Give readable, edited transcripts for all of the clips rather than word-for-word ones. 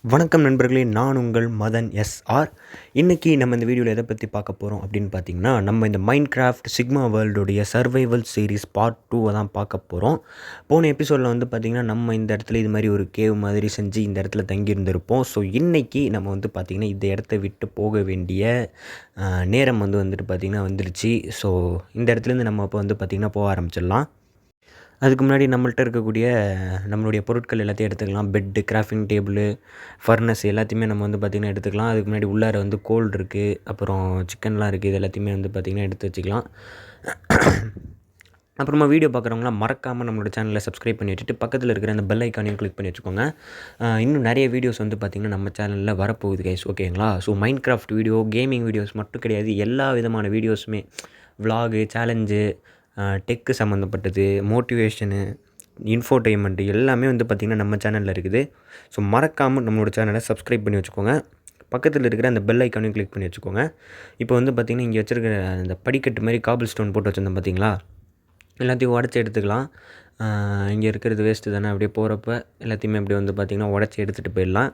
வணக்கம் நண்பர்களே, நான் உங்கள் மதன் எஸ்ஆர். இன்றைக்கி நம்ம இந்த வீடியோவில் எதை பற்றி பார்க்க போகிறோம் அப்படின்னு பார்த்தீங்கன்னா, நம்ம இந்த மைன்கிராஃப்ட் சிக்மா வேர்ல்டுடைய சர்வைவல் சீரிஸ் பார்ட் 2 தான் பார்க்க போகிறோம். போன எபிசோடில் வந்து பார்த்திங்கன்னா நம்ம இந்த இடத்துல இது மாதிரி ஒரு கேவ் மாதிரி செஞ்சு இந்த இடத்துல தங்கியிருந்திருப்போம். ஸோ இன்றைக்கி நம்ம வந்து பார்த்திங்கன்னா இந்த இடத்த விட்டு போக வேண்டிய நேரம் வந்துட்டு பார்த்திங்கன்னா வந்துருச்சு. ஸோ இந்த இடத்துலேருந்து நம்ம இப்போ வந்து பார்த்திங்கன்னா போக ஆரம்பிச்சிடலாம். அதுக்கு முன்னாடி நம்மள்ட்ட இருக்கக்கூடிய நம்மளுடைய பொருட்கள் எல்லாத்தையும் எடுத்துக்கலாம். பெட்டு, கிராஃப்டிங் டேபிளு, ஃபர்னஸ் எல்லாத்தையுமே நம்ம வந்து பார்த்திங்கன்னா எடுத்துக்கலாம். அதுக்கு முன்னாடி உள்ளார வந்து கோல் இருக்குது, அப்புறம் சிக்கன்லாம் இருக்குது. இது எல்லாத்தையுமே வந்து பார்த்திங்கன்னா எடுத்து வச்சுக்கலாம். அப்புறமா வீடியோ பார்க்குறவங்களாம் மறக்காமல் நம்மளோட சேனலை சப்ஸ்கிரைப் பண்ணி வச்சுட்டு பக்கத்தில் இருக்கிற அந்த பெல் ஐக்கானையும் கிளிக் பண்ணி வச்சுக்கோங்க. இன்னும் நிறைய வீடியோஸ் வந்து பார்த்திங்கன்னா நம்ம சேனலில் வரப்போகுது கைஸ், ஓகேங்களா? So Minecraft video, gaming videos மட்டும் கிடையாது, எல்லா விதமான வீடியோஸுமே, விலாகு, சேலஞ்சு, டெக்கு சம்மந்தப்பட்டது, மோட்டிவேஷனு, இன்ஃபோடெயின்மெண்ட்டு எல்லாமே வந்து பார்த்திங்கன்னா நம்ம சேனலில் இருக்குது. ஸோ மறக்காமல் நம்மளோட சேனலை சப்ஸ்கிரைப் பண்ணி வச்சுக்கோங்க. பக்கத்தில் இருக்கிற அந்த பெல் ஐக்கானையும் கிளிக் பண்ணி வச்சுக்கோங்க. இப்போ வந்து பார்த்திங்கன்னா இங்கே வச்சுருக்கிற அந்த படிக்கட்டு மாதிரி காபிள் ஸ்டோன் போட்டு வச்சுருந்தோம் பார்த்திங்களா, எல்லாத்தையும் உடச்சி எடுத்துக்கலாம். இங்கே இருக்கிறது வேஸ்ட்டு தானே, அப்படியே போகிறப்ப எல்லாத்தையுமே அப்படியே வந்து பார்த்திங்கன்னா உடச்சி எடுத்துகிட்டு போயிடலாம்.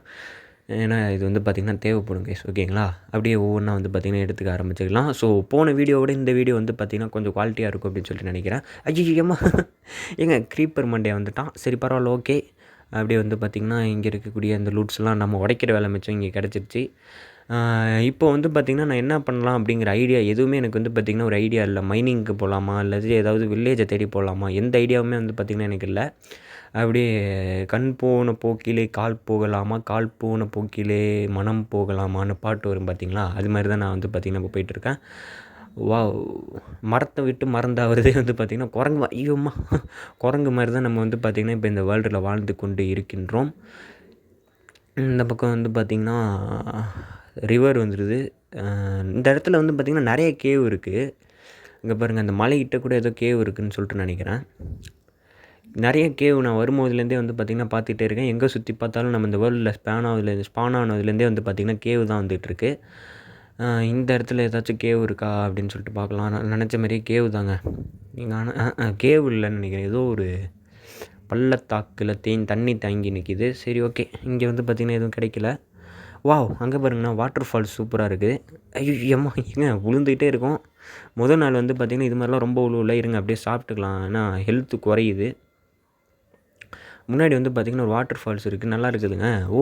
ஏன்னா இது வந்து பார்த்திங்கன்னா தேவைப்படும் கைஸ், ஓகேங்களா? அப்படியே ஒவ்வொன்றா வந்து பார்த்திங்கன்னா எடுத்துக்க ஆரம்பிச்சிக்கலாம். ஸோ போன வீடியோவோட இந்த வீடியோ வந்து பார்த்திங்கன்னா கொஞ்சம் குவாலிட்டியாக இருக்கும் அப்படின்னு சொல்லிட்டு நினைக்கிறேன். ஐயம்மா ஏங்க க்ரீப்பர் மண்டே வந்துட்டான். சரி பரவாயில்ல, ஓகே. அப்படியே வந்து பார்த்திங்கன்னா இங்கே இருக்கக்கூடிய அந்த லூட்ஸ்லாம் நம்ம உடைக்கிற வேலை மிச்சம் இங்கே கிடச்சிருச்சு. இப்போ வந்து பார்த்திங்கன்னா நான் என்ன பண்ணலாம் அப்படிங்கிற ஐடியா எதுவுமே எனக்கு வந்து பார்த்திங்கன்னா ஒரு ஐடியா இல்லை. மைனிங்க்கு போகலாமா, அல்லது ஏதாவது வில்லேஜை தேடி போகலாமா, எந்த ஐடியாவுமே வந்து பார்த்திங்கன்னா எனக்கு இல்லை. அப்படியே கண் போன போக்கிலே கால் போகலாமா, கால் போன போக்கிலே மனம் போகலாமான்னு பாட்டு வரும் பார்த்திங்களா, அது மாதிரி தான் நான் வந்து பார்த்திங்கன்னா இப்போ போயிட்டுருக்கேன். வாவ்! மரத்தை விட்டு மறந்தாவதே வந்து பார்த்திங்கன்னா குரங்கு, ஐயோம்மா, குரங்கு மாதிரி தான் நம்ம வந்து பார்த்திங்கன்னா இப்போ இந்த வேர்ல்டில் வாழ்ந்து கொண்டு இருக்கின்றோம். இந்த பக்கம் வந்து பார்த்திங்கன்னா ரிவர் வந்துடுது. இந்த இடத்துல வந்து பார்த்திங்கன்னா நிறைய கேவ் இருக்குது. இங்கே பாருங்கள், அந்த மலைக்கிட்ட கூட ஏதோ கேவ் இருக்குதுன்னு சொல்லிட்டு நினைக்கிறேன். நிறைய கேவ் நான் வரும்போதுலேருந்தே வந்து பார்த்திங்கன்னா பார்த்துட்டே இருக்கேன். எங்கே சுற்றி பார்த்தாலும் நம்ம இந்த வேர்ல்டில் ஸ்பான் ஆனதுலேருந்தே வந்து பார்த்திங்கன்னா கேவ் தான் வந்துகிட்ருக்கு. இந்த இடத்துல ஏதாச்சும் கேவ் இருக்கா அப்படின்னு சொல்லிட்டு பார்க்கலாம். நான் நினச்ச மாதிரியே கேவ் தாங்க. நீங்கள் ஆனால் கேவ் இல்லைன்னு நினைக்கிறேன், ஏதோ ஒரு பள்ளத்தாக்கில் தண்ணி தேங்கி நிற்கிது. சரி, ஓகே. இங்கே வந்து பார்த்திங்கன்னா எதுவும் கிடைக்கல. வாவ்! அங்கே பாருங்கண்ணா, வாட்டர் ஃபால்ஸ் சூப்பராக இருக்குது. ஐயோ ஏம்மா, ஏங்க விழுந்துக்கிட்டே இருக்கும். முதல் நாள் வந்து பார்த்திங்கன்னா இது மாதிரிலாம் ரொம்ப விழுவில்ல. இருங்க அப்படியே சாப்பிட்டுக்கலாம், ஏன்னா ஹெல்த்து குறையுது. முன்னாடி வந்து பார்த்திங்கன்னா ஒரு வாட்டர் ஃபால்ஸ் இருக்குது, நல்லா இருக்குதுங்க. ஓ,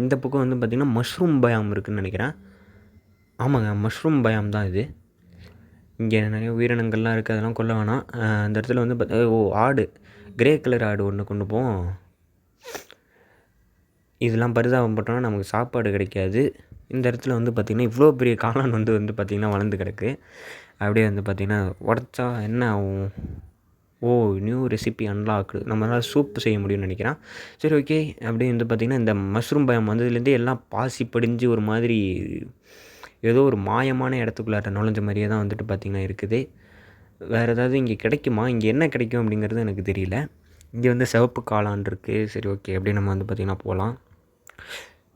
இந்த பக்கம் வந்து பார்த்திங்கன்னா மஷ்ரூம் பயாம் இருக்குதுன்னு நினைக்கிறேன். ஆமாங்க, மஷ்ரூம் பயாம் தான் இது. இங்கே நிறைய உயிரினங்கள்லாம் இருக்குது, அதெல்லாம் கொல்ல வேணாம். அந்த இடத்துல வந்து ஆடு, கிரே கலர் ஆடு ஒன்று கொண்டு போவோம். இதெல்லாம் பரிதாபம் பட்டோன்னா நமக்கு சாப்பாடு கிடைக்காது. இந்த இடத்துல வந்து பார்த்திங்கன்னா இவ்வளோ பெரிய காளான் வந்து பார்த்திங்கன்னா வளர்ந்து கிடக்கு. அப்படியே வந்து பார்த்திங்கன்னா உடச்சா என்ன ஆகும்? ஓ, நியூ ரெசிபி அன்லாக்கு, நம்மளால் சூப் செய்ய முடியும்னு நினைக்கிறேன். சரி, ஓகே. அப்படியே வந்து பார்த்திங்கன்னா இந்த மஷ்ரூம் பயம் வந்ததுலேருந்தே எல்லாம் பாசி படிஞ்சு ஒரு மாதிரி ஏதோ ஒரு மாயமான இடத்துக்குள்ளார நுழைஞ்ச மாதிரியே தான் வந்துட்டு பார்த்திங்கன்னா இருக்குது. வேறு ஏதாவது இங்கே கிடைக்குமா, இங்கே என்ன கிடைக்கும் அப்படிங்கிறது எனக்கு தெரியல. இங்கே வந்து சிவப்பு காளான் இருக்குது. சரி, ஓகே. அப்படியே நம்ம வந்து பார்த்திங்கன்னா போகலாம்.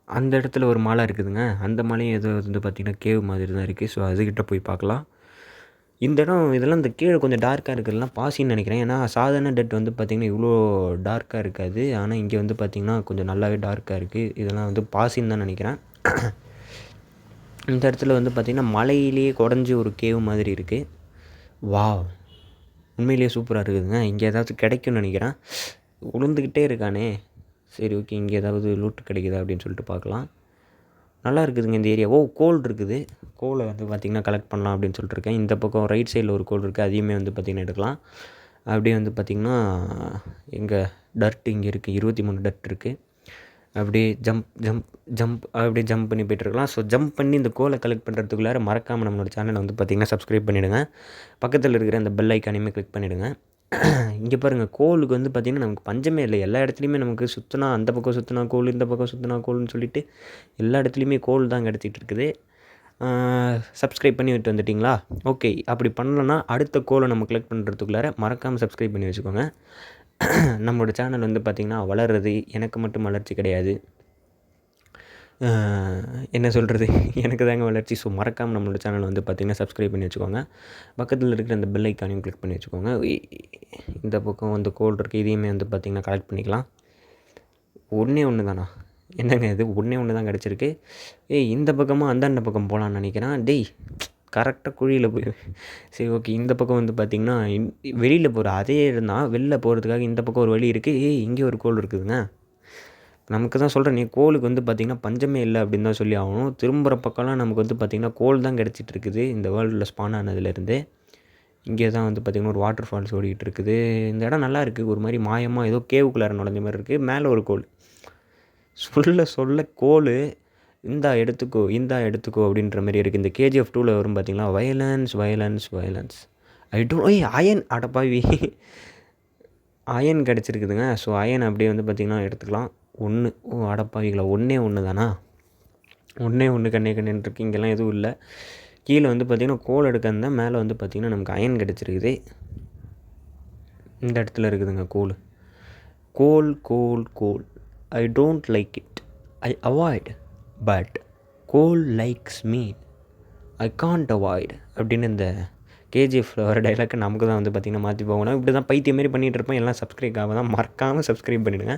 அந்த இடத்துல ஒரு மலை இருக்குதுங்க, அந்த மலையும் ஏதோ வந்து பார்த்திங்கன்னா கேவ் மாதிரி தான் இருக்குது. ஸோ அதுக்கிட்ட போய் பார்க்கலாம். இந்த இடம் இதெல்லாம் இந்த கீழே கொஞ்சம் டார்க்காக இருக்கிறதுலாம் பாசின்னு நினைக்கிறேன். ஏன்னா சாதாரண டெட் வந்து பார்த்திங்கன்னா இவ்வளோ டார்க்காக இருக்காது. ஆனால் இங்கே வந்து பார்த்திங்கன்னா கொஞ்சம் நல்லாவே டார்க்காக இருக்குது. இதெல்லாம் வந்து பாசின்னு தான் நினைக்கிறேன். இந்த இடத்துல வந்து பார்த்திங்கன்னா மலையிலேயே குடஞ்சி ஒரு கேவ் மாதிரி இருக்குது. வாவ்! உண்மையிலேயே சூப்பராக இருக்குதுங்க. இங்கே ஏதாச்சும் கிடைக்கும்னு நினைக்கிறேன். உளுந்துக்கிட்டே இருக்கானே. சரி, ஓகே. இங்கே ஏதாவது லூட்டு கிடைக்குதா அப்படின்னு சொல்லிட்டு பார்க்கலாம். நல்லா இருக்குதுங்க இந்த ஏரியா. ஓ, கோல் இருக்குது. கோலை வந்து பார்த்திங்கன்னா கலெக்ட் பண்ணலாம் அப்படின்னு சொல்லிட்டுருக்கேன். இந்த பக்கம் ரைட் சைடில் ஒரு கோல் இருக்குது, அதையுமே வந்து பார்த்திங்கன்னா எடுக்கலாம். அப்படியே வந்து பார்த்திங்கன்னா எங்கள் டர்ட் இங்கே இருக்குது, 23 டர்ட் இருக்குது. அப்படியே ஜம்ப் அப்படியே ஜம்ப் பண்ணி போய்ட்டுருக்கலாம். ஸோ ஜம்ப் பண்ணி இந்த கோலை கலெக்ட் பண்ணுறதுக்குள்ளார மறக்காமல் நம்மளோட சேனலை வந்து பார்த்திங்கன்னா சப்ஸ்கிரைப் பண்ணிவிடுங்க. பக்கத்தில் இருக்கிற அந்த பெல் ஐக்கானையுமே கிளிக் பண்ணிவிடுங்க. இங்கே பாருங்கள், கோலுக்கு வந்து பார்த்திங்கன்னா நமக்கு பஞ்சமே இல்லை. எல்லா இடத்துலையுமே நமக்கு சுற்றினா அந்த பக்கம் சுற்றினா கோல், இந்த பக்கம் சுற்றினா கோல்னு சொல்லிவிட்டு எல்லா இடத்துலையுமே கோல் தான் கிடச்சிட்டு இருக்குது. சப்ஸ்கிரைப் பண்ணி விட்டு வந்துட்டிங்களா? ஓகே. அப்படி பண்ணலன்னா அடுத்த கோலை நம்ம கலெக்ட் பண்ணுறதுக்குள்ளார மறக்காமல் சப்ஸ்கிரைப் பண்ணி வச்சுக்கோங்க. நம்மளோட சேனல் வந்து பார்த்திங்கன்னா வளர்கிறது எனக்கு மட்டும் வளர்ச்சி கிடையாது, என்ன சொல்கிறது, எனக்கு தாங்க வளர்ச்சி. ஸோ மறக்காமல் நம்மளோட சேனலை வந்து பார்த்திங்கன்னா சப்ஸ்கிரைப் பண்ணி வச்சுக்கோங்க. பக்கத்தில் இருக்கிற அந்த பெல் ஐக்கானையும் கிளிக் பண்ணி வச்சுக்கோங்க. இந்த பக்கம் வந்து கோல் இருக்குது, இதையுமே வந்து பார்த்திங்கன்னா கலெக்ட் பண்ணிக்கலாம். ஒன்றே ஒன்று தானா? என்னங்க இது ஒன்றே ஒன்று தான் கிடச்சிருக்கு. இந்த பக்கமும் அந்தாண்ட பக்கம் போகலான்னு நினைக்கிறேன். டேய் கரெக்டாக குழியில் போய் சரி ஓகே. இந்த பக்கம் வந்து பார்த்திங்கன்னா வெளியில் போகிற அதே இடம் தான். வெளில போகிறதுக்காக இந்த பக்கம் ஒரு வழி இருக்குது. இங்கே ஒரு கோல் இருக்குதுங்க. நமக்கு தான் சொல்கிறேன், நீ கோலுக்கு வந்து பார்த்திங்கன்னா பஞ்சமே இல்லை அப்படின்னு தான் சொல்லி ஆகணும். திரும்புகிற பக்கம்லாம் நமக்கு வந்து பார்த்திங்கன்னா கோல் தான் கிடச்சிட்டு இருக்குது இந்த வேர்ல்டில் ஸ்பான் ஆனதுலேருந்து. இங்கே தான் வந்து பார்த்திங்கன்னா ஒரு வாட்டர் ஃபால்ஸ் ஓடிக்கிட்டு இருக்குது. இந்த இடம் நல்லா இருக்குது. ஒரு மாதிரி மாயமாக ஏதோ கேவுக்குள்ளார நுழைஞ்ச மாதிரி இருக்குது. மேலே ஒரு கோல் சொல்ல கோல் இந்தா எடுத்துக்கோ அப்படின்ற மாதிரி இருக்குது. இந்த கேஜிஎஃப் 2ல் வரும் பார்த்திங்களா, வயலன்ஸ் ஐ டோன்ட் அயன் அடப்பாவி அயன் கிடச்சிருக்குதுங்க. ஸோ அயன் அப்படியே வந்து பார்த்திங்கன்னா எடுத்துக்கலாம். அடப்பாவிகளா ஒன்று தானா? ஒன்று கண்ணுன்ருக்கு. இங்கெல்லாம் எதுவும் இல்லை. கீழே வந்து பார்த்திங்கன்னா கோல் எடுக்க இருந்தால் மேலே வந்து பார்த்திங்கன்னா நமக்கு அயன் கிடச்சிருக்குது. இந்த இடத்துல இருக்குதுங்க coal. I don't like it, I avoid, but coal likes me, I can't avoid அப்படின்னு இந்த கேஜிஎஃப்பில் வர டைலாக்கை நமக்கு தான் வந்து பார்த்திங்கன்னா மாற்றி போகணும். இப்படி தான் பைத்தியம் மாரி பண்ணிகிட்டு இருப்பேன். எல்லாம் சப்ஸ்கிரைப் ஆக தான் மறக்காமல் சப்ஸ்கிரைப் பண்ணிவிடுங்க.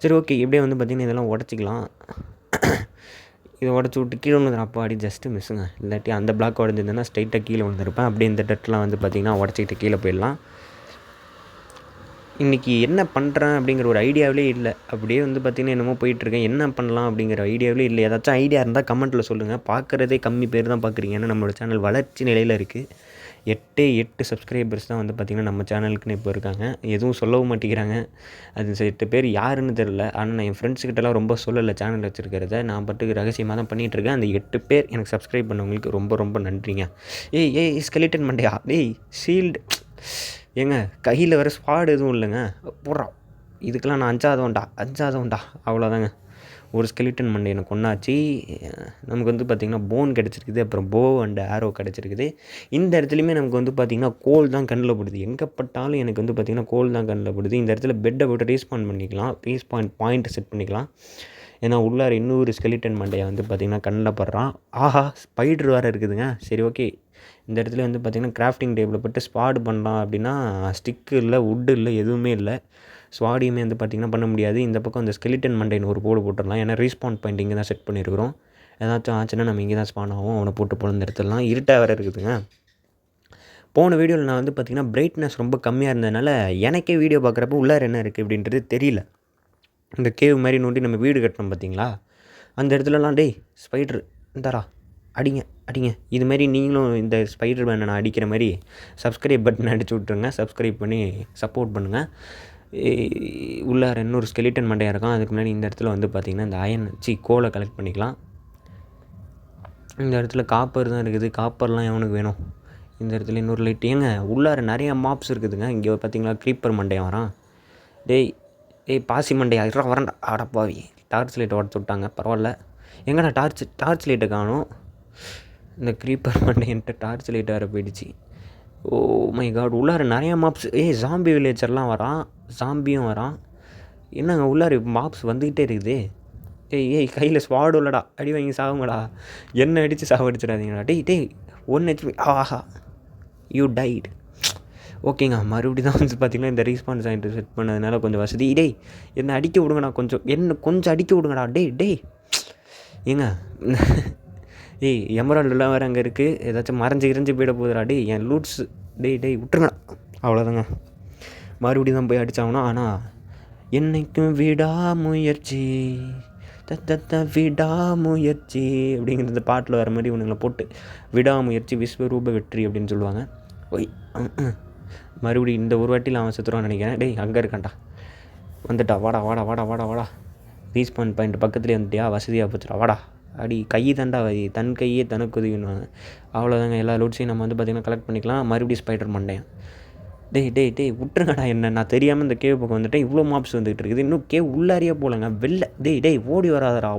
சரி ஓகே. இப்படியே வந்து பார்த்திங்கன்னா இதெல்லாம் உடச்சிக்கலாம். இதை உடச்சி விட்டு கீழே விழுந்துடும். அப்பாடி ஜஸ்ட்டு மிஸ்ஸுங்க. இல்லாட்டி அந்த பிளாக் உடஞ்சிருந்தேன்னா ஸ்ட்ரைட்டாக கீழே விழுந்திருப்பேன். அப்படியே இந்த டெட்லாம் வந்து பார்த்திங்கன்னா உடச்சிக்கிட்டு கீழே போயிடலாம். இன்றைக்கி என்ன பண்ணுறேன் அப்படிங்கிற ஒரு ஐடியாவிலே இல்லை. அப்படியே வந்து பார்த்திங்கன்னா என்னமோ போயிட்டுருக்கேன். என்ன பண்ணலாம் அப்படிங்கிற ஐடியாவிலே இல்லை. ஏதாச்சும் ஐடியா இருந்தால் கமெண்ட்டில் சொல்லுங்கள். பார்க்குறதே கம்மி பேர் தான் பார்க்குறீங்க. ஏன்னா நம்மளோட சேனல் வளர்ச்சி நிலையில் இருக்குது. 8 சப்ஸ்கிரைபர்ஸ் தான் வந்து பார்த்திங்கன்னா நம்ம சேனலுக்குன்னு இப்போ இருக்காங்க. எதுவும் சொல்லவும் மாட்டேங்கிறாங்க. அது 8 பேர் யாருன்னு தெரில. ஆனால் நான் என் ஃப்ரெண்ட்ஸுக்கிட்டலாம் ரொம்ப சொல்லலை சேனல் வச்சுருக்கிறத. நான் பாட்டுக்கு ரகசியமாக தான் பண்ணிகிட்ருக்கேன். அந்த 8 பேர் எனக்கு சப்ஸ்கிரைப் பண்ணவங்களுக்கு ரொம்ப ரொம்ப நன்றிங்க. ஸ்கெலிட்டன் மண்டையா ஷீல்டு ஏங்க கையில் வேறு ஸ்பாட் எதுவும் இல்லைங்க. போடுறா இதுக்கெல்லாம் நான் அஞ்சாதவன்டா அவ்வளோதாங்க. ஒரு ஸ்கெலிட்டன் மண்டை எனக்கு ஒன்றாச்சு. நமக்கு வந்து பார்த்திங்கன்னா போன் கிடச்சிருக்குது. அப்புறம் போ அண்ட் ஆரோ கிடச்சிருக்குது. இந்த இடத்துலையுமே நமக்கு வந்து பார்த்திங்கன்னா கோல் தான் கண்ணில் படுது. எங்கே பட்டாலும் எனக்கு வந்து பார்த்திங்கன்னா கோல் தான் கண்ணில் படுது. இந்த இடத்துல பெட்டை போட்டு ரீஸ்பான் பண்ணிக்கலாம். பாயிண்ட் செட் பண்ணிக்கலாம். ஏன்னா உள்ளார இன்னொரு ஸ்கெலிட்டன் மண்டையை வந்து பார்த்திங்கன்னா கண்ணில் படுறான். ஆஹா ஸ்பைடர் வேறு இருக்குதுங்க. சரி ஓகே. இந்த இடத்துல வந்து பார்த்திங்கன்னா கிராஃப்டிங் டேபிளில் போட்டு ஸ்பாட் பண்ணலாம் அப்படின்னா ஸ்டிக்கு இல்லை, வுட்டு இல்லை, எதுவுமே இல்லை. ஸ்வாடியுமே வந்து பார்த்திங்கன்னா பண்ண முடியாது. இந்த பக்கம் அந்த ஸ்கெலிட்டன் மண்டைன்னு ஒரு போர்டு போட்டுடலாம். ஏன்னா ரீஸ்பான் பாயிண்ட் இங்கே தான் செட் பண்ணியிருக்கிறோம். ஏதாச்சும் ஆச்சுன்னா நம்ம இங்கே தான் ஸ்பான் ஆகும். அவனை போட்டு பொழுது இடத்துலலாம் இருட்டாக வேறு இருக்குதுங்க. போன வீடியோவில் நான் வந்து பார்த்திங்கன்னா பிரைட்னஸ் ரொம்ப கம்மியாக இருந்ததுனால எனக்கே வீடியோ பார்க்குறப்ப உள்ளார என்ன இருக்குது அப்படின்றது தெரியல. இந்த கேவ் மாதிரி நோண்டி நம்ம வீடு கட்டணும் பார்த்திங்களா, அந்த இடத்துலலாம் ஸ்பைட்ரு இந்தாரா அடிங்க இதுமாரி நீங்களும் இந்த ஸ்பைடர் மேனை நான் அடிக்கிற மாதிரி சப்ஸ்கிரைப் பட்டன் அடிச்சு விட்ருங்க. சப்ஸ்கிரைப் பண்ணி சப்போர்ட் பண்ணுங்கள். உள்ளார இன்னொரு ஸ்கெலிட்டன் மண்டையாக இருக்கும். அதுக்கு முன்னாடி இந்த இடத்துல வந்து பார்த்திங்கன்னா இந்த கோலை கலெக்ட் பண்ணிக்கலாம். இந்த இடத்துல காப்பர் தான் இருக்குது. காப்பர்லாம் எவனுக்கு வேணும்? இந்த இடத்துல இன்னொரு லைட். உள்ளார நிறையா மாப்ஸ் இருக்குதுங்க. இங்கே பார்த்திங்களா க்ரீப்பர் மண்டையாக வரான். பாசி மண்டையா வரண்டா அடப்பாவி. டார்ச் லைட்டை உடச்சு விட்டாங்க. பரவாயில்ல. எங்கடா டார்ச் லைட்டை காணும். இந்த க்ரீப்பர் மண்டைன்ட்டு டார்ச் லைட் வேறு போயிடுச்சு. Oh my god. உள்ளார நிறையா மாப்ஸ். ஜாம்பி வில்லேஜர்லாம் வரான். ஜாம்பியும் வரான். என்னங்க உள்ளார மாப்ஸ் வந்துக்கிட்டே இருக்குது. கையில் ஸ்வாடு இல்லடா. அடி வாங்கி சாவுங்கடா. என்ன அடித்து சாவடிச்சிடாதீங்கடா. 1 HP. ஆஹா யூ டைட். ஓகேங்க. மறுபடியும் தான் வந்து பார்த்திங்கன்னா இந்த ரீஸ்பான்ஸ் ஆகிட்டு செட் பண்ணதுனால கொஞ்சம் வசதி. என்ன அடிக்க விடுங்கடா. கொஞ்சம் அடிக்க விடுங்கடா. ஏங்க எமரால்டுலாம் வேறு அங்கே இருக்குது. ஏதாச்சும் மறைஞ்சி போயிட போகுதுடா. என் லூட்ஸ் விட்டுருங்கடா. அவ்வளோதாங்க. மறுபடியும் தான் போய் அடித்தாகணும். ஆனால் என்னைக்கும் விடாமுயற்சி விடாமுயற்சி அப்படிங்கிற இந்த பாட்டில் வர மாதிரி இவனுங்களை போட்டு விடாமுயற்சி விஸ்வரூப வெற்றி அப்படின்னு சொல்லுவாங்க. மறுபடியும் இந்த ஒரு வாட்டியில் அவன் செத்துருவான்னு நினைக்கிறேன். அங்கே இருக்கான்டா. வந்துட்டா. வாடா. ரீஸ்பான் பாயிண்ட் பக்கத்துலேயே வந்துட்டியா? வசதியாக போச்சுடா. வாடா. கை தாண்டா தன் கையே தனக்கு உதவினுவாங்க. அவ்வளோதாங்க. எல்லா லூட்ஸையும் நம்ம வந்து பார்த்திங்கன்னா கலெக்ட் பண்ணிக்கலாம். மறுபடியும் ஸ்பைடர் மண்டையன். விட்டுருங்கடா. என்ன நான் தெரியாமல் இந்த கேவ் பக்கம் வந்துட்டேன். இவ்வளோ மாப்ஸ் வந்துகிட்டு இருக்குது. இன்னும் கேவ் உள்ளாரியே போலங்க. வெளில ஓடி வராதரா.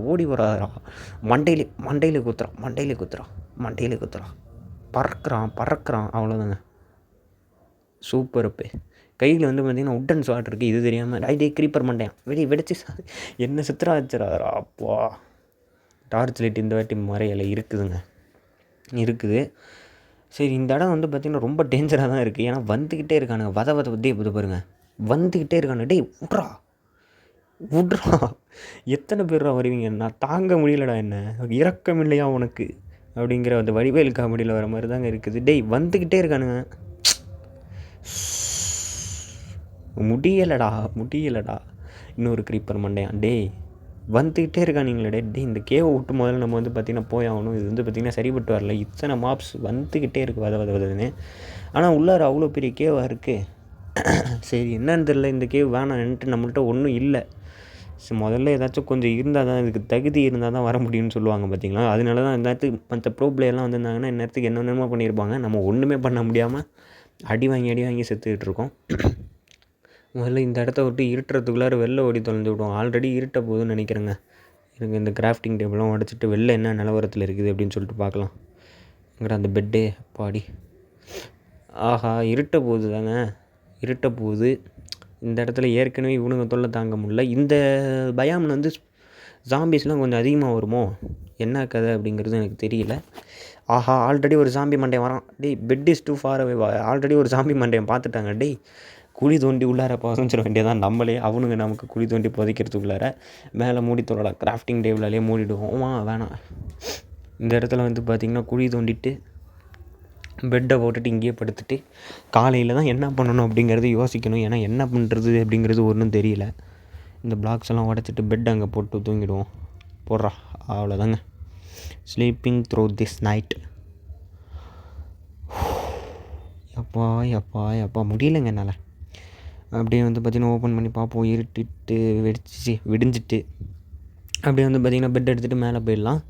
மண்டையிலே குத்துறா. பறக்கிறான். அவ்வளோதாங்க. சூப்பர். இப்போ கையில் வந்து பார்த்திங்கன்னா உட்டன் ஸ்வாட் இருக்குது. இது தெரியாமல் க்ரீப்பர் மண்டையான் வெடிச்சு என்ன சித்திரா வச்சுறாரா. அப்பா டார்ச் லைட் இந்த வாட்டி மறையலை இருக்குது. சரி இந்த இடம் வந்து பார்த்திங்கன்னா ரொம்ப டேஞ்சராக தான் இருக்குது. ஏன்னா வந்துக்கிட்டே இருக்கானுங்க. வத புத்தி பாருங்க. வந்துக்கிட்டே இருக்கானு. விட்றா. விட்றா, எத்தனை பேர்ரா வருவீங்க? நான் தாங்க முடியலடா என்ன. இரக்கம் இல்லையா உனக்கு? அப்படிங்கிற அந்த வடிவேலு காமெடியில் வர மாதிரி தாங்க இருக்குது. டேய் வந்துக்கிட்டே இருக்கானுங்க. முடியலடா முடியலடா. இன்னொரு க்ரீப்பர் மண்டையான். டேய் வந்துக்கிட்டே இருக்கானுங்களே டேய். இந்த கேவை விட்டு முதல்ல நம்ம வந்து பார்த்திங்கன்னா போய் ஆகணும். இது வந்து பார்த்திங்கன்னா சரிப்பட்டு வரல. இத்தனை மாப்ஸ் வந்துக்கிட்டே இருக்குது வதன்னு. ஆனால் உள்ளார அவ்வளோ பெரிய கேவாக இருக்குது. சரி என்னன்னு தெரில, இந்த கேவ் வேணான்ட்டு நம்மள்ட்ட ஒன்றும் இல்லை. ஸோ முதல்ல ஏதாச்சும் கொஞ்சம் இருந்தால் தான், இதுக்கு தகுதி இருந்தால் தான் வர முடியும்னு சொல்லுவாங்க பார்த்தீங்களா. அதனால தான் இந்த நேரத்துக்கு மற்ற ப்ரோ பிளேயர்லாம் வந்திருந்தாங்கன்னா இந்நேரத்துக்கு என்னென்னமோ பண்ணியிருப்பாங்க. நம்ம ஒன்றுமே பண்ண முடியாமல் அடி வாங்கி செத்துக்கிட்டு இருக்கோம். முதல்ல இந்த இடத்த விட்டு இருட்டுறதுக்குள்ளார வெளில ஓடி தொலைஞ்சு விடுவோம். ஆல்ரெடி இருட்ட போகுதுன்னு நினைக்கிறேங்க. எனக்கு இந்த கிராஃப்டிங் டேபிள்லாம் உடச்சிட்டு வெளில என்ன நிலவரத்தில் இருக்குது அப்படின்னு சொல்லிட்டு பார்க்கலாம். எங்கடா அந்த பெட்டே பாடி. ஆஹா இருட்ட போகுது தாங்க, இருட்ட போகுது. இந்த இடத்துல ஏற்கனவே இவனுங்க தொல்லை தாங்க முடியல. இந்த பயாமில் வந்து ஜாம்பிஸ்லாம் கொஞ்சம் அதிகமாக வருமோ, என்ன கதை அப்படிங்கிறது எனக்கு தெரியல. ஆஹா ஆல்ரெடி ஒரு ஜாம்பி மண்டையன் வரான். டேய் bed is too far away. Already ஒரு ஜாம்பி மண்டையன் பார்த்துட்டாங்க. டேய் குழி தோண்டி உள்ளார புதைச்சிட வேண்டியதான் நம்மளே. அவனுங்க நமக்கு குழி தோண்டி புதைக்கிறதுக்குள்ளார மேலே மூடி தொல்லலாம். கிராஃப்டிங் டேபிளாலே மூடிடுவோம். வேணாம். இந்த இடத்துல வந்து பார்த்திங்கன்னா குழி தோண்டிட்டு பெட்டை போட்டுட்டு இங்கேயே படுத்துட்டு காலையில் தான் என்ன பண்ணணும் அப்படிங்கிறது யோசிக்கணும். ஏன்னா என்ன பண்ணுறது அப்படிங்கிறது ஒன்றும் தெரியல. இந்த பிளாக்ஸ் எல்லாம் உடச்சிட்டு பெட் அங்கே போட்டு தூங்கிடுவோம். போடுறா அவ்வளோதாங்க. Sleeping through this night. எப்பா முடியலைங்க என்னால். அப்படியே வந்து பார்த்திங்கன்னா ஓப்பன் பண்ணி பார்ப்போம். இருட்டிட்டு விடிஞ்சிட்டு அப்படியே வந்து பார்த்திங்கன்னா பெட் எடுத்துகிட்டு மேலே போயிடலாம்.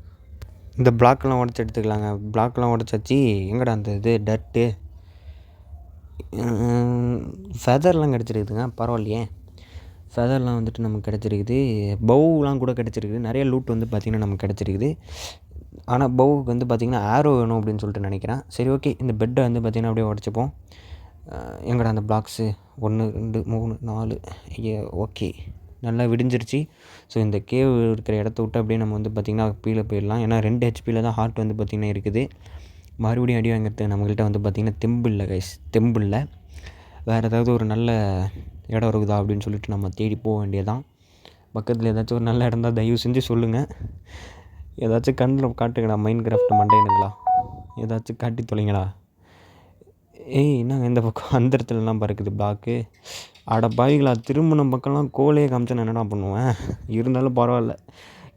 இந்த பிளாக்கெலாம் உடச்சி எடுத்துக்கலாங்க. பிளாக்கெலாம் உடச்சாச்சு. எங்கடா அந்த இது டர்ட்டு ஃபெதர்லாம் கிடச்சிருக்குதுங்க. பரவாயில்லையே, ஃபெதர்லாம் வந்துட்டு நமக்கு கிடச்சிருக்குது. பவுலாம் கூட கிடச்சிருக்குது. நிறைய லூட் வந்து பார்த்திங்கன்னா நமக்கு கிடச்சிருக்குது. ஆனால் பவுக்கு வந்து பார்த்திங்கன்னா ஆரோ வேணும் அப்படின்னு சொல்லிட்டு நினைக்கிறேன். சரி ஓகே, இந்த பெட்டை வந்து பார்த்திங்கன்னா அப்படியே உடச்சிப்போம். எங்கடா அந்த பிளாக்ஸு 1 2 3 4 ஓகே நல்லா விடிஞ்சிருச்சு. ஸோ இந்த கேவ் இருக்கிற இடத்த விட்டு அப்படியே நம்ம வந்து பார்த்திங்கன்னா கீழே போயிடலாம். ஏன்னா 2 ஹெச்பியில் தான் ஹார்ட் வந்து பார்த்திங்கன்னா இருக்குது. மறுபடியும் அடி வாங்கிறதுக்கு நம்மக்கிட்ட வந்து பார்த்திங்கன்னா தெம்பு இல்லை கைஸ், தெம்பு இல்லை. வேறு ஏதாவது ஒரு நல்ல இடம் இருக்குதா அப்படின்னு சொல்லிட்டு நம்ம தேடி போக வேண்டியதான். பக்கத்தில் ஏதாச்சும் ஒரு நல்ல இடம் தான் தயவு செஞ்சு சொல்லுங்கள். ஏதாச்சும் கண்ணில் காட்டுங்கடா மைண்ட் கிராஃப்ட் மண்டையனுங்களா, ஏதாச்சும் காட்டி தொலைங்கடா. என்னங்க இந்த பக்கம் அந்த இடத்துலலாம் பறக்குது பிளாக்கு. அட பாவிகளா, திரும்பின பக்கம்லாம் கோலையே காமிச்சா நான் என்னடா பண்ணுவேன். இருந்தாலும் பரவாயில்ல,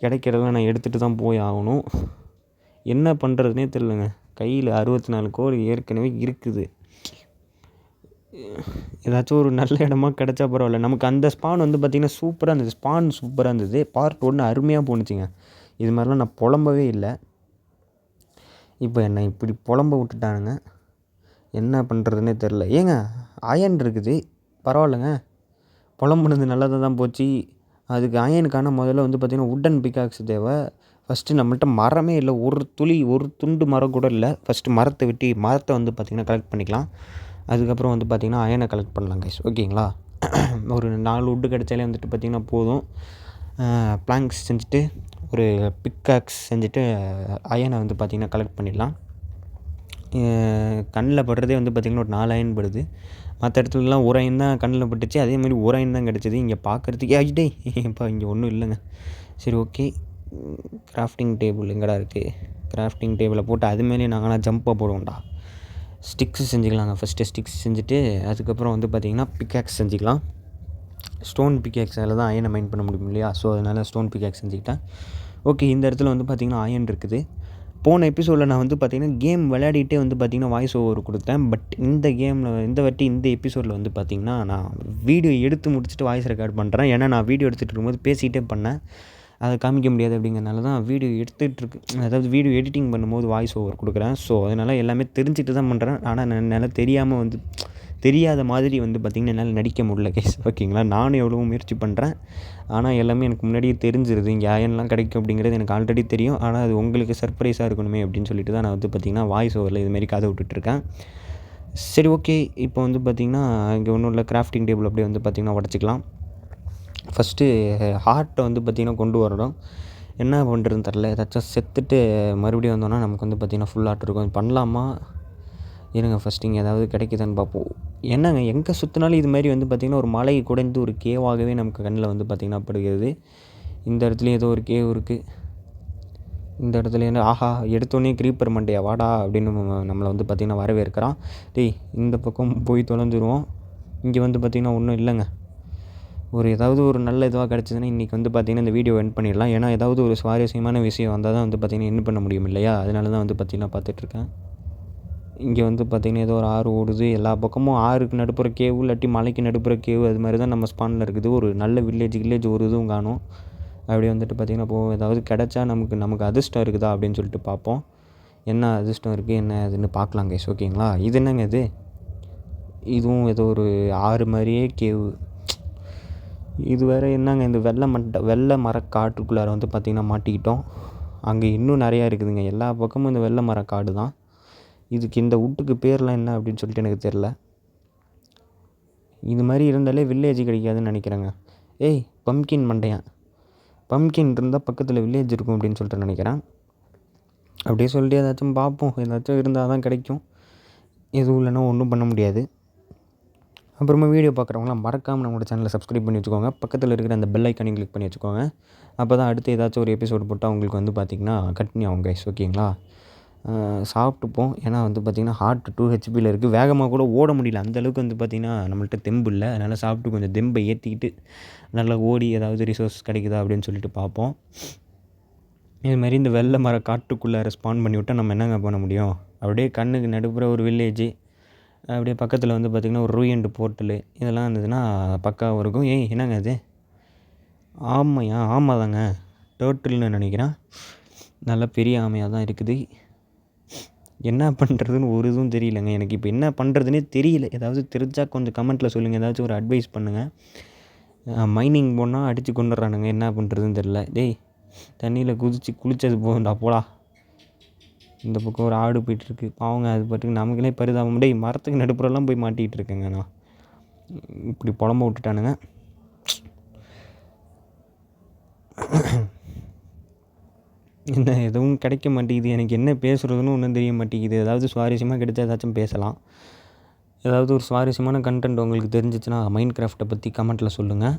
கிடைக்கிறதெல்லாம் நான் எடுத்துகிட்டு தான் போய் ஆகணும். என்ன பண்ணுறதுனே தெரிலங்க. கையில் 64 கோல் ஏற்கனவே இருக்குது. ஏதாச்சும் ஒரு நல்ல இடமா கிடச்சா பரவாயில்ல. நமக்கு அந்த ஸ்பான் வந்து பார்த்திங்கன்னா சூப்பராக இருந்தது. ஸ்பான் சூப்பராக இருந்தது. பார்ட் 1 அருமையாக போணுச்சுங்க. இது மாதிரிலாம் நான் புலம்பவே இல்லை. இப்போ என்னை இப்படி புலம்ப விட்டுட்டானுங்க. என்ன பண்ணுறதுனே தெரில. ஏங்க அயன் இருக்குது, பரவாயில்லைங்க. புலம்புனது நல்லதாக தான் போச்சு. அதுக்கு அயனுக்கான முதல்ல வந்து பார்த்திங்கன்னா உட்டன் பிக்காக்ஸ் தேவை. ஃபஸ்ட்டு நம்மள்ட்ட மரமே இல்லை, ஒரு துண்டு மரம் கூட இல்லை. ஃபஸ்ட்டு மரத்தை வெட்டி மரத்தை வந்து பார்த்திங்கன்னா கலெக்ட் பண்ணிக்கலாம். அதுக்கப்புறம் வந்து பார்த்திங்கன்னா அயனை கலெக்ட் பண்ணலாம் கைஸ், ஓகேங்களா. ஒரு 4 உட்டு கிடச்சாலே வந்துட்டு பார்த்திங்கன்னா போதும். பிளாங்க்ஸ் செஞ்சுட்டு ஒரு பிக்காக்ஸ் செஞ்சுட்டு அயனை வந்து பார்த்திங்கன்னா கலெக்ட் பண்ணிடலாம். கண்ணில் படுறதே வந்து பார்த்திங்கன்னா ஒரு 4 அயன் படுது. மற்ற இடத்துலலாம் ஒரு அயன் தான் கண்ணில் பட்டுச்சு. அதேமாதிரி ஒரு அயன் தான் கிடச்சிது. இங்கே பார்க்குறதுக்கே அஜிடே இப்போ இங்கே ஒன்றும் இல்லைங்க. சரி ஓகே, கிராஃப்டிங் டேபிள் எங்கடா இருக்குது? கிராஃப்டிங் டேபிளை போட்டு அது மேலேயே நாங்களாம் ஜம்ப்பாக போடுவோம்டா. ஸ்டிக்ஸு செஞ்சுக்கலாங்க. ஃபஸ்ட்டு ஸ்டிக்ஸ் செஞ்சுட்டு அதுக்கப்புறம் வந்து பார்த்திங்கன்னா பிக்காக்ஸ் செஞ்சுக்கலாம். ஸ்டோன் பிக்காக்ஸ் அதில் தான் அயனை மைண்ட் பண்ண முடியும் இல்லையா. ஸோ அதனால் ஸ்டோன் பிக்காக்ஸ் செஞ்சுக்கிட்டேன். ஓகே, இந்த இடத்துல வந்து பார்த்திங்கன்னா அயன் இருக்குது. போன எபிசோடில் நான் வந்து பார்த்திங்கன்னா கேம் விளையாடிட்டே வந்து பார்த்திங்கன்னா வாய்ஸ் ஓவர் கொடுத்தேன். பட் இந்த எபிசோடில் வந்து பார்த்திங்கன்னா நான் வீடியோ எடுத்து முடிச்சுட்டு வாய்ஸ் ரெக்கார்ட் பண்ணுறேன். ஏன்னா நான் வீடியோ எடுத்துகிட்டு இருக்கும்போது பேசிகிட்டே பண்ணேன். அதை காமிக்க முடியாது அப்படிங்கிறனால தான் வீடியோ எடுத்துகிட்ருக்கு, அதாவது வீடியோ எடிட்டிங் பண்ணும்போது வாய்ஸ் ஓவர் கொடுக்குறேன். ஸோ அதனால் எல்லாமே தெரிஞ்சுட்டு தான் பண்ணுறேன். ஆனால் என்னால் தெரியாமல் வந்து தெரியாத மாதிரி வந்து பார்த்திங்கன்னா என்னால் நடிக்க முடியல கைஸ், ஓகேங்களா. நானும் எவ்வளோ முயற்சி பண்ணுறேன். ஆனால் எல்லாமே எனக்கு முன்னாடியே தெரிஞ்சிருது. இங்கே அயன்லாம் கிடைக்கும் அப்படிங்கிறது எனக்கு ஆல்ரெடி தெரியும். ஆனால் அது உங்களுக்கு சர்ப்ரைஸாக இருக்கணுமே அப்படின்னு சொல்லிட்டு தான் நான் வந்து பார்த்திங்கன்னா வாய்ஸ் ஓவரில் இதுமாரி கதை விட்டுட்ருக்கேன். சரி ஓகே, இப்போ வந்து பார்த்திங்கன்னா இங்கே ஒன்றும் இல்லை, கிராஃப்டிங் டேபிள் அப்படியே வந்து பார்த்திங்கன்னா உடச்சிக்கலாம். ஃபஸ்ட்டு ஹார்ட்டை வந்து பார்த்திங்கன்னா கொண்டு வரணும். என்ன பண்ணுறதுன்னு தெரில. ஏதாச்சும் செத்துட்டு மறுபடியும் வந்தோன்னா நமக்கு வந்து பார்த்திங்கன்னா ஃபுல் ஹார்ட் இருக்கும். பண்ணலாமா இருங்க ஃபஸ்ட்டு இங்கே ஏதாவது கிடைக்குதான்னு பார்ப்போம். என்னங்க எங்கே சுற்றினாலும் இது மாதிரி வந்து பார்த்திங்கன்னா ஒரு மலை குடைந்து ஒரு கேவாகவே நமக்கு கண்ணில் வந்து பார்த்திங்கன்னா படுகிறது. இந்த இடத்துல ஏதோ ஒரு கேவ் இருக்குது. இந்த இடத்துல என்ன ஆஹா எடுத்தோடனே க்ரீப்பர் மண்டையா வாடா அப்படின்னு நம்மளை வந்து பார்த்திங்கன்னா வரவேற்கிறான். டேய் இந்த பக்கம் போய் தொலைஞ்சிருவோம். இங்கே வந்து பார்த்திங்கன்னா ஒன்றும் இல்லைங்க. ஏதாவது ஒரு நல்ல இதுவாக கிடச்சிதுன்னா இன்றைக்கி வந்து பார்த்திங்கன்னா இந்த வீடியோ எண்ட் பண்ணிடலாம். ஏன்னா ஏதாவது ஒரு சுவாரஸ்யமான விஷயம் வந்தால் தான் வந்து பார்த்திங்கன்னா எண்ட் பண்ண முடியும் இல்லையா? அதனால தான் வந்து பார்த்திங்கன்னா பார்த்துட்ருக்கேன். இங்கே வந்து பார்த்திங்கன்னா ஏதோ ஒரு ஆறு ஓடுது. எல்லா பக்கமும் ஆறுக்கு நடுப்புற கேவு இல்லாட்டி மலைக்கு நடுப்புற கேவு அது மாதிரி தான் நம்ம ஸ்பானில் இருக்குது. ஒரு நல்ல வில்லேஜ் ஒரு இதுவும் காணும். அப்படியே வந்துட்டு பார்த்திங்கன்னா ஏதாவது கிடச்சா நமக்கு அதிர்ஷ்டம் இருக்குதா அப்படின்னு சொல்லிட்டு பார்ப்போம். என்ன அதிர்ஷ்டம் இருக்குது என்ன அதுன்னு பார்க்கலாம் கைஸ். ஓகேங்களா? இது என்னங்க இதுவும் ஏதோ ஒரு ஆறு மாதிரியே கேவு. இது வேறு என்னங்க இந்த வெள்ளை மரக்காட்டுக்குள்ளார வந்து பார்த்திங்கன்னா மாட்டிக்கிட்டோம். அங்கே இன்னும் நிறையா இருக்குதுங்க. எல்லா பக்கமும் இந்த வெள்ளை மரக்காடு தான். இதுக்கு இந்த வீட்டுக்கு பேர்லாம் என்ன அப்படின்னு சொல்லிட்டு எனக்கு தெரில. இது மாதிரி இருந்தாலே வில்லேஜ் கிடைக்காதுன்னு நினைக்கிறேங்க. ஏய் பம்கின் மண்டையான், பம்கின் இருந்தால் பக்கத்தில் வில்லேஜ் இருக்கும் அப்படின்னு சொல்லிட்டு நினைக்கிறேன். அப்படியே சொல்லிட்டு ஏதாச்சும் பார்ப்போம். ஏதாச்சும் இருந்தால் தான் கிடைக்கும். எதுவும் இல்லைன்னா ஒன்றும் பண்ண முடியாது. அப்புறமா வீடியோ பார்க்குறவங்களாம் மறக்காமல் நம்மளோட சேனலை சப்ஸ்கிரைப் பண்ணி வச்சுக்கோங்க. பக்கத்தில் இருக்கிற அந்த பெல் ஐக்கானையும் கிளிக் பண்ணி வச்சுக்கோங்க. அப்போ தான் அடுத்து ஏதாச்சும் ஒரு எபிசோடு போட்டால் உங்களுக்கு வந்து பார்த்திங்கன்னா கண்டினியூ ஆகும் கைஸ். ஓகேங்களா? சாப்பிட்டுப்போம். ஏன்னா வந்து பார்த்திங்கன்னா ஹார்ட் 2 ஹெச்பியில் இருக்குது. வேகமாக கூட ஓட முடியல. அந்தளவுக்கு வந்து பார்த்திங்கன்னா நம்மள்ட்ட தெம்பு இல்லை. அதனால் சாப்பிட்டு கொஞ்சம் தெம்பை ஏற்றிக்கிட்டு நல்லா ஓடி ஏதாவது ரிசோர்ஸ் கிடைக்குதா அப்படின்னு சொல்லிட்டு பார்ப்போம். இதுமாரி இந்த வெள்ளை மர காட்டுக்குள்ளார ஸ்பான் பண்ணி விட்டால் நம்ம என்னங்க பண்ண முடியும்? அப்படியே கண்ணுக்கு நடுப்புற ஒரு வில்லேஜு, அப்படியே பக்கத்தில் வந்து பார்த்திங்கன்னா ஒரு ரூயண்ட் போர்ட்டலு இதெல்லாம் இருந்ததுன்னா பக்காவாக இருக்கும். ஏய் என்னங்க அது? ஆமாம் தாங்க டேர்ட்டில்னு நினைக்கிறேன். நல்லா பெரிய ஆமையாக தான் இருக்குது. என்ன பண்ணுறதுன்னு ஒரு இதுவும் தெரியலங்க. எனக்கு இப்போ என்ன பண்ணுறதுனே தெரியல. ஏதாவது தெரிஞ்சால் கொஞ்சம் கமெண்ட்டில் சொல்லுங்கள். ஏதாச்சும் ஒரு அட்வைஸ் பண்ணுங்கள். மைனிங் போனால் அடித்து கொண்டுறானுங்க. என்ன பண்ணுறதுன்னு தெரில. டேய் தண்ணியில் குளித்தது போகும்டா போடா. இந்த பக்கம் ஒரு ஆடு போயிட்டுருக்கு. பாவங்க அது பாட்டுக்கு நமக்குனே பரிதாபம். டேய் மரத்துக்கு நடுப்புறலாம் போய் மாட்டிகிட்டு இருக்கேங்க நான். இப்படி புலம்ப விட்டுட்டானுங்க. என்ன எதுவும் கிடைக்க மாட்டேங்குது. எனக்கு என்ன பேசுகிறதுன்னு ஒன்றும் தெரிய மாட்டேங்குது. ஏதாவது சுவாரஸ்யமாக கிடைச்சா ஏதாச்சும் பேசலாம். ஏதாவது ஒரு சுவாரஸ்யமான கண்டென்ட் உங்களுக்கு தெரிஞ்சிச்சுன்னா மைண்ட் கிராஃப்ட்டை பற்றி கமெண்ட்டில் சொல்லுங்கள்.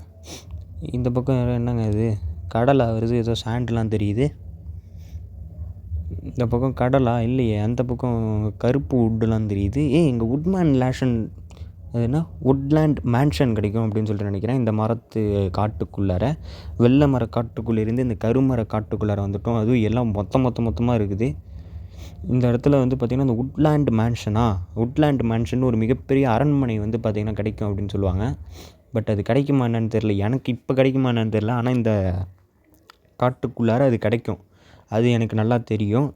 இந்த பக்கம் என்னங்க இது கடலா வருது? ஏதோ சாண்ட்லாம் தெரியுது. இந்த பக்கம் கடலா இல்லையே. அந்த பக்கம் கருப்பு வுட்டுலாம் தெரியுது. இங்கே அது என்ன வுட்லேண்ட் மேன்ஷன் கிடைக்கும் அப்படின்னு சொல்லிட்டு நினைக்கிறேன். இந்த மரத்து காட்டுக்குள்ளார வெள்ளை மர காட்டுக்குள்ளேருந்து இந்த கருமர காட்டுக்குள்ளார வந்துட்டோம். அதுவும் எல்லாம் மொத்தமாக இருக்குது. இந்த இடத்துல வந்து பார்த்திங்கன்னா இந்த வுட்லேண்ட் மேன்ஷன் ஒரு மிகப்பெரிய அரண்மனை வந்து பார்த்திங்கன்னா கிடைக்கும் அப்படின்னு சொல்லுவாங்க. பட் அது கிடைக்குமா என்னன்னு தெரில. எனக்கு இப்போ கிடைக்குமா என்னன்னு தெரில. ஆனால் இந்த காட்டுக்குள்ளார அது கிடைக்கும். அது எனக்கு நல்லா தெரியும்.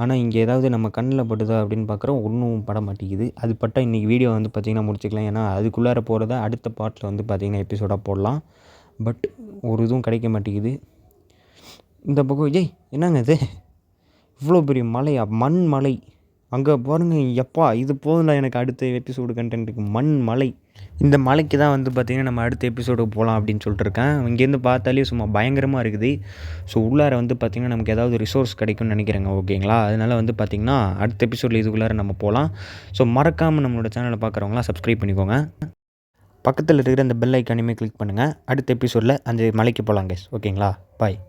ஆனால் இங்கே ஏதாவது நம்ம கண்ணில் படுதா அப்படின்னு பார்க்குறோம். ஒன்றும் பட மாட்டேங்குது. அது பட்டால் இன்றைக்கி வீடியோ வந்து பார்த்திங்கன்னா முடிச்சுக்கலாம். ஏன்னா அதுக்குள்ளார போகிறத அடுத்த பார்ட்டில் வந்து பார்த்திங்கன்னா எபிசோடாக போடலாம். பட் ஒரு இதுவும் கிடைக்க மாட்டேங்குது. இந்த பக்கம் என்னங்க இது இவ்வளோ பெரிய மலையா? மண் மலை. அங்கே பாருங்கள். எப்பா இது போதும்ல எனக்கு அடுத்த எபிசோடு கண்டென்ட்டுக்கு. மண் மலை. இந்த மலைக்கு தான் வந்து பார்த்திங்கன்னா நம்ம அடுத்த எபிசோடுக்கு போகலாம் அப்படின்னு சொல்லிட்டுருக்கேன். இங்கேருந்து பார்த்தாலே சும்மா பயங்கரமாக இருக்குது. ஸோ உள்ளார வந்து பார்த்திங்கன்னா நமக்கு ஏதாவது ரிசோர்ஸ் கிடைக்கும்னு நினைக்கிறேங்க. ஓகேங்களா? அதனால் வந்து பார்த்திங்கன்னா அடுத்த எபிசோடில் இதுக்குள்ளார நம்ம போகலாம். ஸோ மறக்காமல் நம்மளோட சேனலை பார்க்குறவங்களாம் சப்ஸ்கிரைப் பண்ணிக்கோங்க. பக்கத்தில் இருக்கிற அந்த பெல் ஐக்கானையுமே கிளிக் பண்ணுங்கள். அடுத்த எபிசோடில் அந்த மலைக்கு போகலாம் கைஸ். ஓகேங்களா? பாய்.